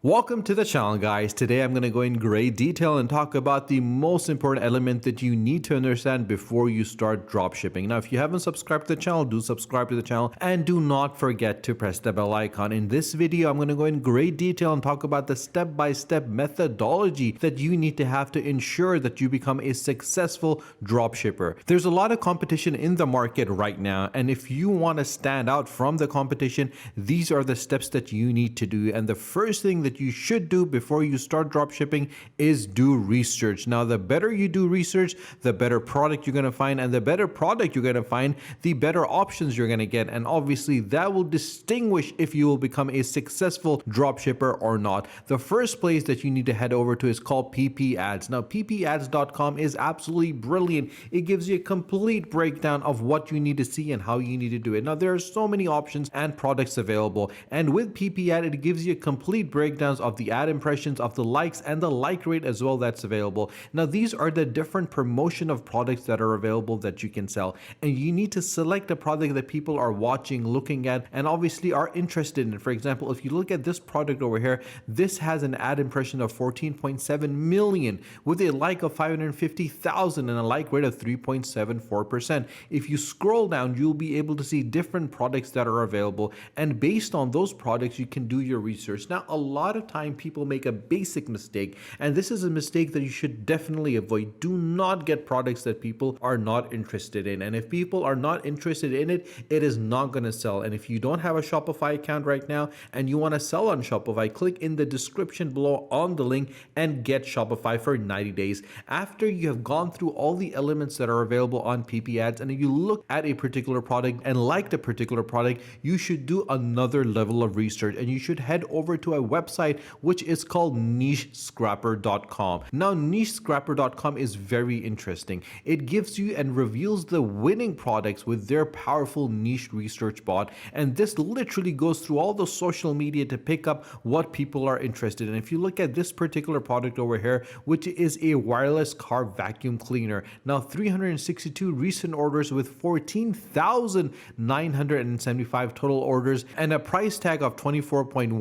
Welcome to the channel, guys. Today I'm going to go in great detail and talk about the most important element that you need to understand before you start dropshipping. Now, if you haven't subscribed to the channel, do subscribe to the channel and do not forget to press the bell icon. In this video, I'm going to go in great detail and talk about the step-by-step methodology that you need to have to ensure that you become a successful dropshipper. There's a lot of competition in the market right now, and if you want to stand out from the competition, these are the steps that you need to do. And the first thing that you should do before you start dropshipping is do research. Now, the better you do research, the better product you're going to find, and the better product you're going to find, the better options you're going to get. And obviously that will distinguish if you will become a successful dropshipper or not. The first place that you need to head over to is called PP Ads. Now, ppads.com is absolutely brilliant. It gives you a complete breakdown of what you need to see and how you need to do it. Now, there are so many options and products available, and with PP Ad, it gives you a complete breakdown of the ad impressions, of the likes, and the like rate as well that's available. Now, these are the different promotion of products that are available that you can sell, and you need to select a product that people are watching, looking at, and obviously are interested in. For example, if you look at this product over here, this has an ad impression of 14.7 million with a like of 550,000 and a like rate of 3.74%. If you scroll down, you'll be able to see different products that are available, and based on those products, you can do your research. Now, a lot of time people make a basic mistake, and this is a mistake that you should definitely avoid. Do not get products that people are not interested in, and if people are not interested in it, it is not going to sell. And if you don't have a Shopify account right now and you want to sell on Shopify, click in the description below on the link and get Shopify for 90 days. After you have gone through all the elements that are available on PP Ads, and if you look at a particular product and like the particular product, you should do another level of research, and you should head over to a website which is called nichescrapper.com. Now, nichescrapper.com is very interesting. It gives you and reveals the winning products with their powerful niche research bot, and this literally goes through all the social media to pick up what people are interested in. If you look at this particular product over here, which is a wireless car vacuum cleaner, now 362 recent orders with 14,975 total orders and a price tag of $24.10.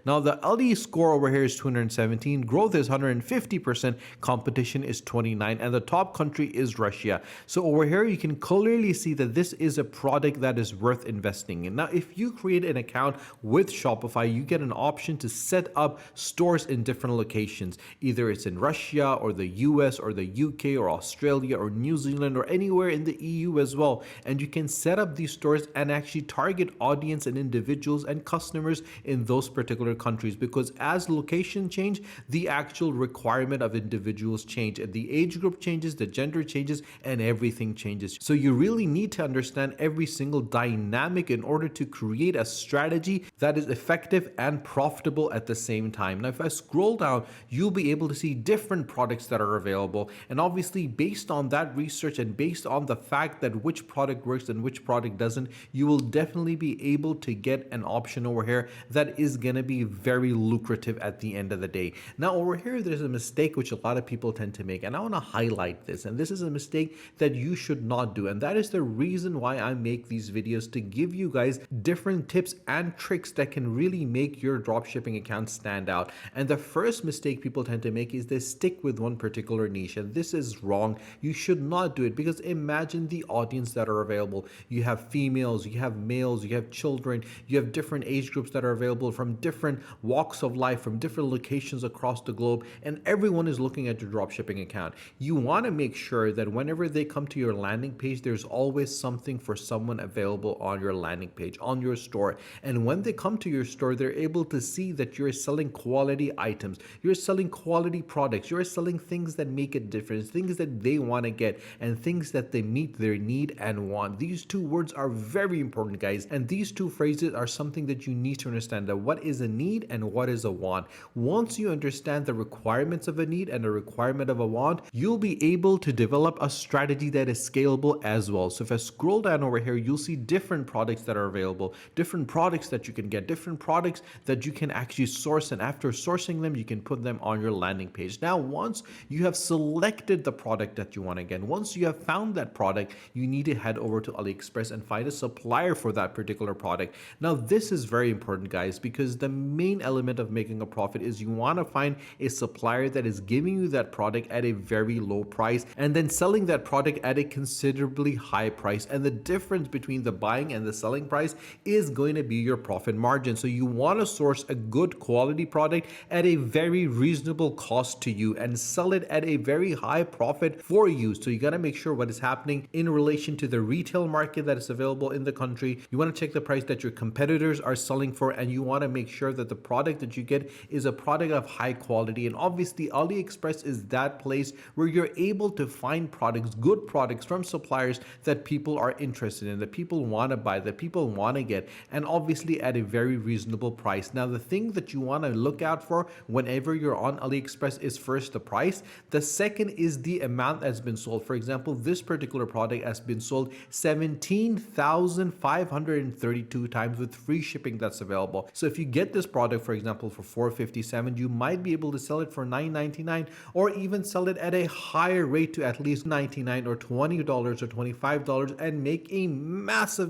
Now, the LD score over here is 217, growth is 150%, competition is 29, and the top country is Russia. So over here, you can clearly see that this is a product that is worth investing in. Now, if you create an account with Shopify, you get an option to set up stores in different locations. Either it's in Russia or the US or the UK or Australia or New Zealand or anywhere in the EU as well. And you can set up these stores and actually target audience and individuals and customers in those particular countries, because as location change, the actual requirement of individuals change, and the age group changes, the gender changes, and everything changes. So you really need to understand every single dynamic in order to create a strategy that is effective and profitable at the same time. Now, if I scroll down, you'll be able to see different products that are available, and obviously based on that research and based on the fact that which product works and which product doesn't, you will definitely be able to get an option over here that is going to be very lucrative at the end of the day. Now, over here, there's a mistake which a lot of people tend to make, and I want to highlight this, and this is a mistake that you should not do, and that is the reason why I make these videos, to give you guys different tips and tricks that can really make your dropshipping account stand out. And the first mistake people tend to make is they stick with one particular niche, and this is wrong. You should not do it, because imagine the audience that are available. You have females, you have males, you have children, you have different age groups that are available from different walks of life, from different locations across the globe, and everyone is looking at your dropshipping account. You want to make sure that whenever they come to your landing page, there's always something for someone available on your landing page, on your store. And when they come to your store, they're able to see that you're selling quality items, you're selling quality products, you're selling things that make a difference, things that they want to get, and things that they meet their need and want. These two words are very important, guys, and these two phrases are something that you need to understand, that what is a need and what is a want. Once you understand the requirements of a need and the requirement of a want, you'll be able to develop a strategy that is scalable as well. So if I scroll down over here, you'll see different products that are available, different products that you can get, different products that you can actually source, and after sourcing them, you can put them on your landing page. Now, once you have selected the product that you want to get, once you have found that product, you need to head over to AliExpress and find a supplier for that particular product. Now, this is very important, guys, because the main element of making a profit is you want to find a supplier that is giving you that product at a very low price and then selling that product at a considerably high price. And the difference between the buying and the selling price is going to be your profit margin. So you want to source a good quality product at a very reasonable cost to you and sell it at a very high profit for you. So you got to make sure what is happening in relation to the retail market that is available in the country. You want to check the price that your competitors are selling for, and you want to make sure that the product that you get is a product of high quality. And obviously AliExpress is that place where you're able to find products, good products from suppliers that people are interested in, that people want to buy, that people want to get, and obviously at a very reasonable price. Now, the thing that you want to look out for whenever you're on AliExpress is first the price. The second is the amount that's been sold. For example, this particular product has been sold 17,532 times with free shipping that's available. So if you get this product, for example, for $457, you might be able to sell it for $9.99 or even sell it at a higher rate to at least $99 or $20 or $25 and make a massive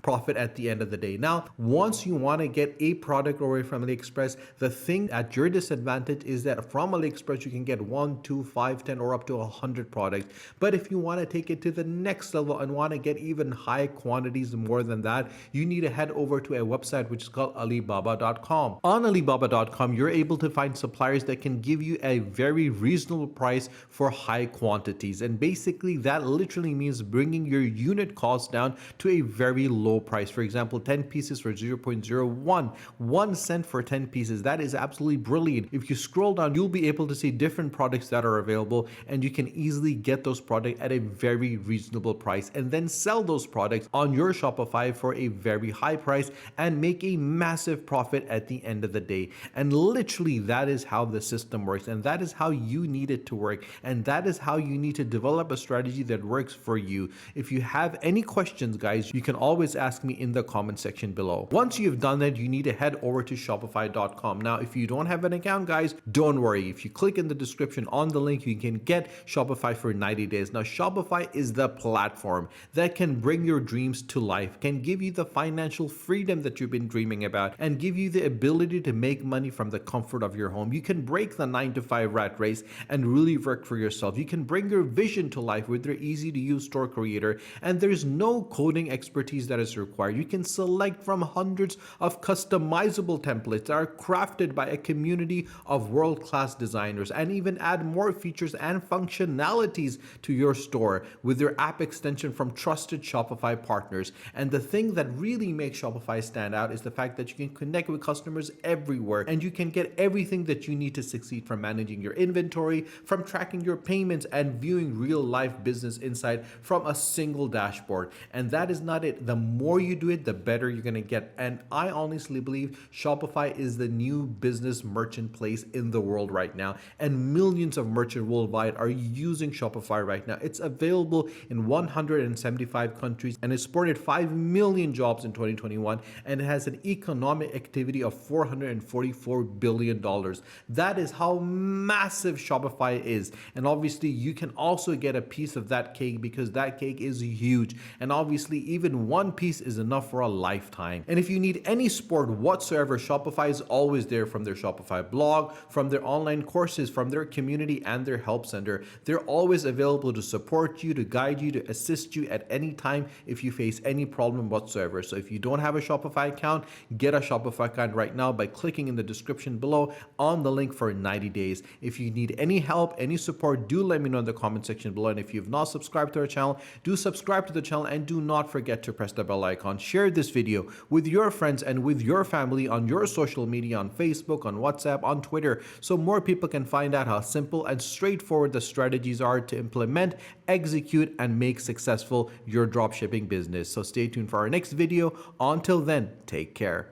profit at the end of the day. Now, once you want to get a product away from AliExpress, the thing at your disadvantage is that from AliExpress you can get 1, 2, 5, 10 or up to 100 products. But if you want to take it to the next level and want to get even high quantities more than that, you need to head over to a website which is called Alibaba.com. On Alibaba.com, you're able to find suppliers that can give you a very reasonable price for high quantities. And basically that literally means bringing your unit cost down to a very low price. For example, 10 pieces for 0.01, 1 cent for 10 pieces. That is absolutely brilliant. If you scroll down, you'll be able to see different products that are available, and you can easily get those products at a very reasonable price and then sell those products on your Shopify for a very high price and make a massive profit at the end of the day. And literally that is how the system works, and that is how you need it to work, and that is how you need to develop a strategy that works for you. If you have any questions, guys, you can always ask me in the comment section below. Once you've done that, you need to head over to Shopify.com. Now, if you don't have an account, guys, don't worry. If you click in the description on the link, you can get Shopify for 90 days. Now, Shopify is the platform that can bring your dreams to life, can give you the financial freedom that you've been dreaming about, and give you the ability to make money from the comfort of your home. You can break the 9-to-5 rat race and really work for yourself. You can bring your vision to life with their easy to use store creator, and there's no coding expertise that is required. You can select from hundreds of customizable templates that are crafted by a community of world-class designers, and even add more features and functionalities to your store with your app extension from trusted Shopify partners. And the thing that really makes Shopify stand out is the fact that you can connect with customers everywhere, and you can get everything that you need to succeed, from managing your inventory, from tracking your payments, and viewing real life business insight from a single dashboard. And that is not it. The more you do it, the better you're going to get. And I honestly believe Shopify is the new business merchant place in the world right now, and millions of merchants worldwide are using Shopify right now. It's available in 175 countries, and it supported 5 million jobs in 2021, and it has an economic activity of $444 billion. That is how massive Shopify is. And obviously you can also get a piece of that cake, because that cake is huge, and obviously even one piece is enough for a lifetime. And if you need any support whatsoever, Shopify is always there, from their Shopify blog, from their online courses, from their community and their help center. They're always available to support you, to guide you, to assist you at any time if you face any problem whatsoever. So if you don't have a Shopify account, get a Shopify account right now by clicking in the description below on the link for 90 days. If you need any help, any support, do let me know in the comment section below. And if you've not subscribed to our channel, do subscribe to the channel, and do not forget to press the bell icon. Share this video with your friends and with your family on your social media, on Facebook, on WhatsApp, on Twitter, so more people can find out how simple and straightforward the strategies are to implement, execute, and make successful your dropshipping business. So stay tuned for our next video. Until then, take care.